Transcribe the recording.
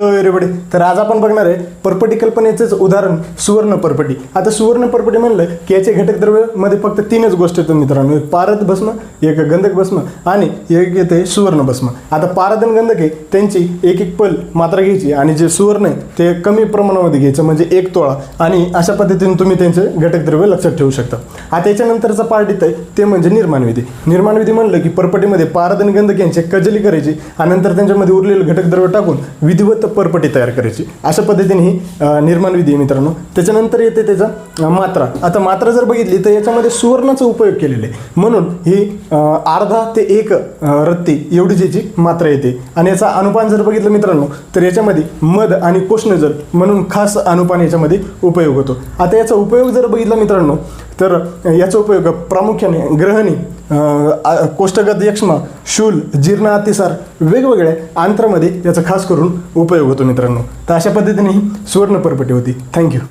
एवढे तर आज आपण बघणार आहे पर्पटी कल्पनेचंच उदाहरण सुवर्ण पर्पटी. आता सुवर्ण पर्पटी म्हणलं की याचे घटक द्रव्य मध्ये फक्त तीनच गोष्टी येतात मित्रांनो, एक पारद भस्म, एक गंधक भस्म आणि एक येते सुवर्ण भस्म. आता पारद आणि गंधक आहे त्यांची एक एक पल मात्रा घ्यायची आणि जे सुवर्ण आहे ते कमी प्रमाणामध्ये घ्यायचं म्हणजे 1 तोळा आणि अशा पद्धतीने तुम्ही त्यांचे घटक द्रव्य लक्षात ठेवू शकता. आता याच्यानंतरचा पार्ट येत आहे ते म्हणजे निर्माण विधी. निर्माण विधी म्हणलं की पर्पटीमध्ये पारद आणि गंधक यांची कजली करायची आणि नंतर त्यांच्यामध्ये उरलेले घटक द्रव्य टाकून विधिवत पर्पटी तयार करायची. अशा पद्धतीने ही निर्माण विधी आहे मित्रांनो. त्याच्यानंतर येते त्याचा मात्रा. आता मात्रा जर बघितली तर याच्यामध्ये सुवर्णाचा उपयोग केलेला आहे म्हणून ही अर्धा ते 1 रत्ती एवढी याची मात्रा येते. आणि याचा अनुपान जर बघितलं मित्रांनो तर याच्यामध्ये मध आणि कोष्णजल म्हणून खास अनुपान याच्यामध्ये उपयोग होतो. आता याचा उपयोग जर बघितला मित्रांनो तर याचा उपयोग प्रामुख्याने ग्रहणी, कोष्ठगत यक्ष्मा, शूल, जीर्ण अतिसार वेगवेगळ्या आंत्रामध्ये याचा खास करून उपयोग होतो मित्रांनो. तर अशा पद्धतीने ही सुवर्ण पर्पटी होती. थँक्यू.